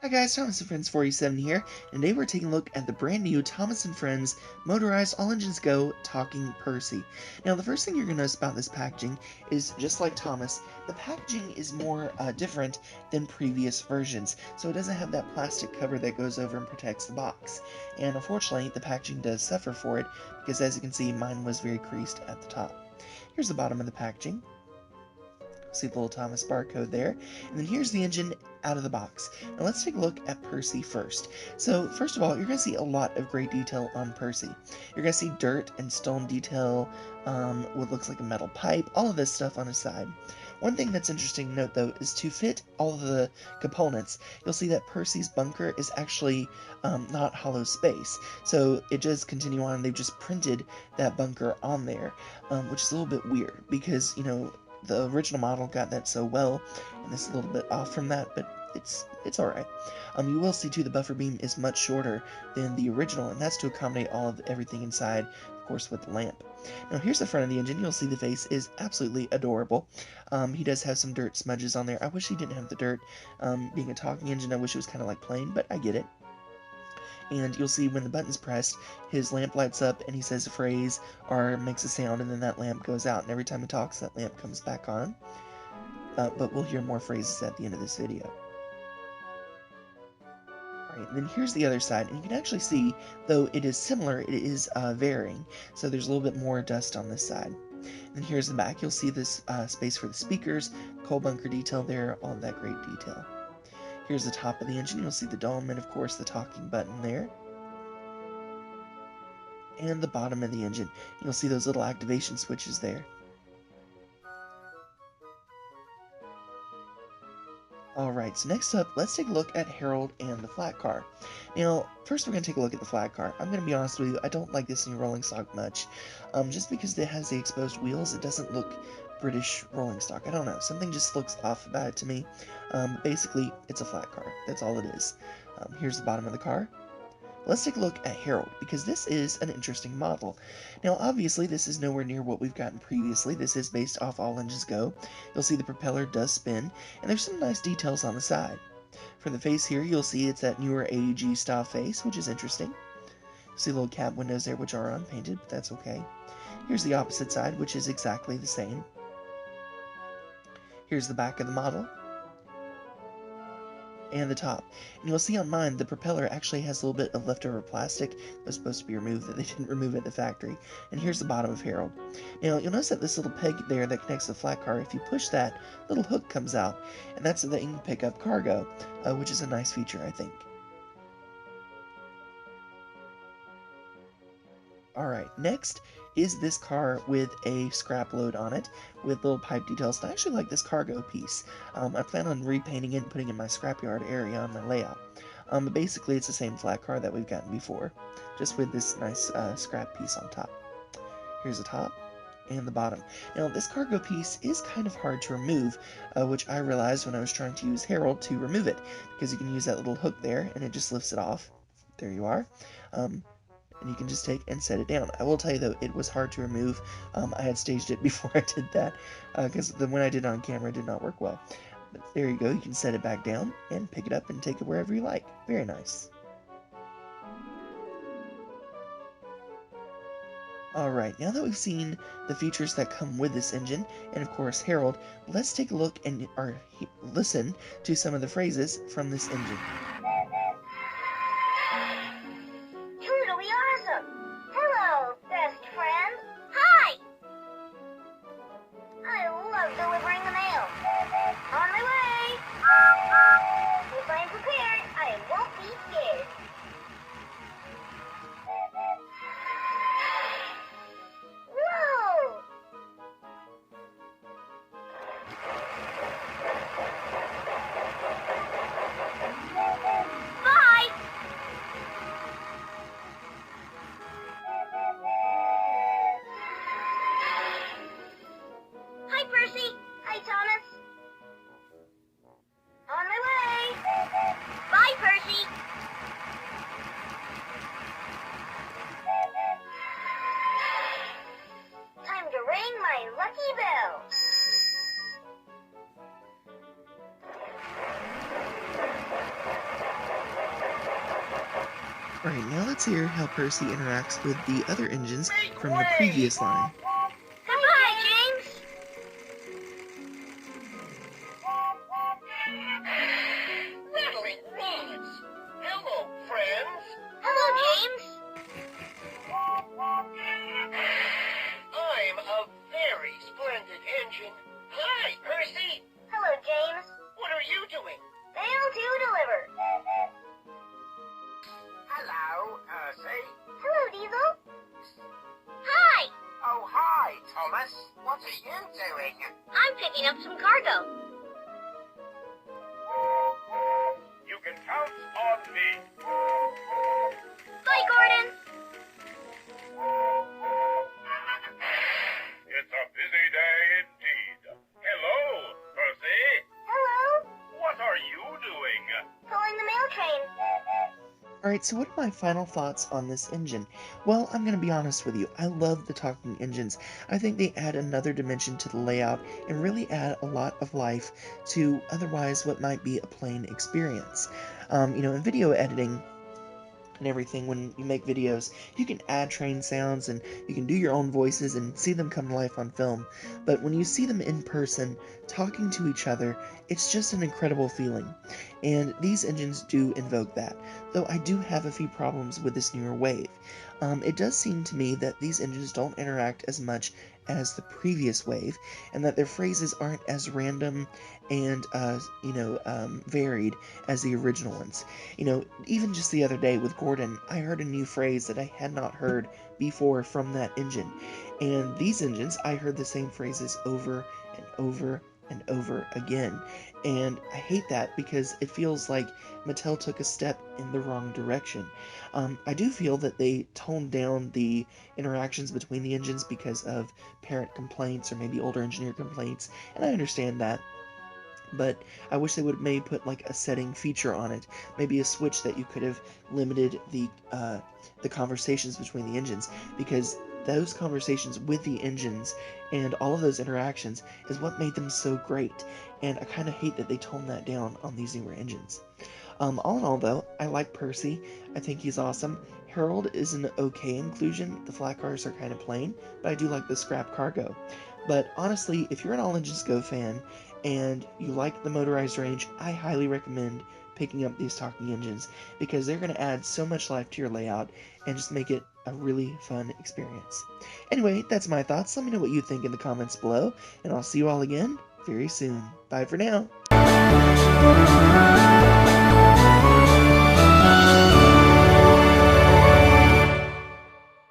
Hi guys, Thomas and Friends 47 here, and today we're taking a look at the brand new Thomas and Friends Motorized All Engines Go Talking Percy. Now the first thing you're going to notice about this packaging is, just like Thomas, the packaging is more different than previous versions. So it doesn't have that plastic cover that goes over and protects the box. And unfortunately, the packaging does suffer for it, because as you can see, mine was very creased at the top. Here's the bottom of the packaging. See the little Thomas barcode there. And then here's the engine out of the box. Now let's take a look at Percy first. So first of all, you're going to see a lot of great detail on Percy. You're going to see dirt and stone detail, what looks like a metal pipe, all of this stuff on his side. One thing that's interesting to note though is to fit all of the components, you'll see that Percy's bunker is actually not hollow space. So it does continue on, and they've just printed that bunker on there, which is a little bit weird because, you know, the original model got that so well, and this is a little bit off from that, but it's alright. You will see too the buffer beam is much shorter than the original, and that's to accommodate all of everything inside, of course with the lamp. Now here's the front of the engine. You'll see the face is absolutely adorable. He does have some dirt smudges on there. I wish he didn't have the dirt. Being a talking engine, I wish it was kind of like plain, but I get it. And you'll see when the button's pressed, his lamp lights up and he says a phrase or makes a sound, and then that lamp goes out, and every time he talks, that lamp comes back on. But we'll hear more phrases at the end of this video. Alright, then here's the other side, and you can actually see, though it is similar, it is varying. So there's a little bit more dust on this side. And here's the back. You'll see this space for the speakers, coal bunker detail there, all of that great detail. Here's the top of the engine. You'll see the dome and, of course, the talking button there. And the bottom of the engine. You'll see those little activation switches there. Alright, so next up, let's take a look at Harold and the flat car. Now, first we're going to take a look at the flat car. I'm going to be honest with you, I don't like this new rolling stock much. Just because it has the exposed wheels, it doesn't look British rolling stock. I don't know, something just looks off about it to me. Basically, it's a flat car. That's all it is. Here's the bottom of the car. Let's take a look at Harold, because this is an interesting model. Now, obviously, this is nowhere near what we've gotten previously. This is based off All Engines Go. You'll see the propeller does spin, and there's some nice details on the side. For the face here, you'll see it's that newer AEG style face, which is interesting. See little cab windows there, which are unpainted, but that's okay. Here's the opposite side, which is exactly the same. Here's the back of the model. And the top. And you'll see on mine, the propeller actually has a little bit of leftover plastic that was supposed to be removed that they didn't remove at the factory. And here's the bottom of Harold. Now, you'll notice that this little peg there that connects the flat car, if you push that, little hook comes out, and that's so that you can pick up cargo, which is a nice feature, I think. Alright, next is this car with a scrap load on it, with little pipe details. And I actually like this cargo piece. I plan on repainting it and putting it in my scrapyard area on my layout. But basically it's the same flat car that we've gotten before, just with this nice scrap piece on top. Here's the top and the bottom. Now this cargo piece is kind of hard to remove, which I realized when I was trying to use Harold to remove it, because you can use that little hook there and it just lifts it off. There you are. And you can just take and set it down. I will tell you though, it was hard to remove. I had staged it before I did that, because when I did it on camera, it did not work well. But there you go, you can set it back down and pick it up and take it wherever you like. Very nice. Alright, now that we've seen the features that come with this engine, and of course Harold, let's take a look and listen to some of the phrases from this engine. Totally awesome! Hello, best friend! Hi! I love delivering the mail. On my way! If I'm prepared, I won't be scared. Whoa! Bye! Hi, Percy. Hi, Thomas. On my way. Bye, Percy. Time to ring my lucky bell. Alright, now let's hear how Percy interacts with the other engines from the previous line. Goodbye, James. Rattling rods! Hello, friends! Hello, James. I'm a very splendid engine. Hi, Percy! Hello, James. What are you doing? Mail to deliver. Hello, Percy. Hello, Diesel. Hi. Oh, hi, Thomas. What are you doing? I'm picking up some cargo. You can count on me. Hi, Gordon. It's a busy day indeed. Hello, Percy. Hello. What are you doing? Pulling the mail train. Alright, so what are my final thoughts on this engine? Well, I'm going to be honest with you, I love the talking engines. I think they add another dimension to the layout and really add a lot of life to otherwise what might be a plain experience. In video editing and everything, when you make videos, you can add train sounds and you can do your own voices and see them come to life on film. But when you see them in person, talking to each other, it's just an incredible feeling. And these engines do invoke that, though I do have a few problems with this newer wave. It does seem to me that these engines don't interact as much as the previous wave, and that their phrases aren't as random and, varied as the original ones. Even just the other day with Gordon, I heard a new phrase that I had not heard before from that engine. And these engines, I heard the same phrases over and over and over again. And I hate that because it feels like Mattel took a step in the wrong direction. I do feel that they toned down the interactions between the engines because of parent complaints or maybe older engineer complaints, and I understand that. But I wish they would have maybe put like a setting feature on it, maybe a switch that you could have limited the conversations between the engines, because those conversations with the engines and all of those interactions is what made them so great, and I kind of hate that they toned that down on these newer engines. All in all, though, I like Percy. I think he's awesome. Harold is an okay inclusion. The flat cars are kind of plain, but I do like the scrap cargo. But honestly, if you're an All Engines Go fan and you like the motorized range, I highly recommend picking up these talking engines because they're going to add so much life to your layout and just make it a really fun experience. Anyway, that's my thoughts. Let me know what you think in the comments below, and I'll see you all again very soon. Bye for now.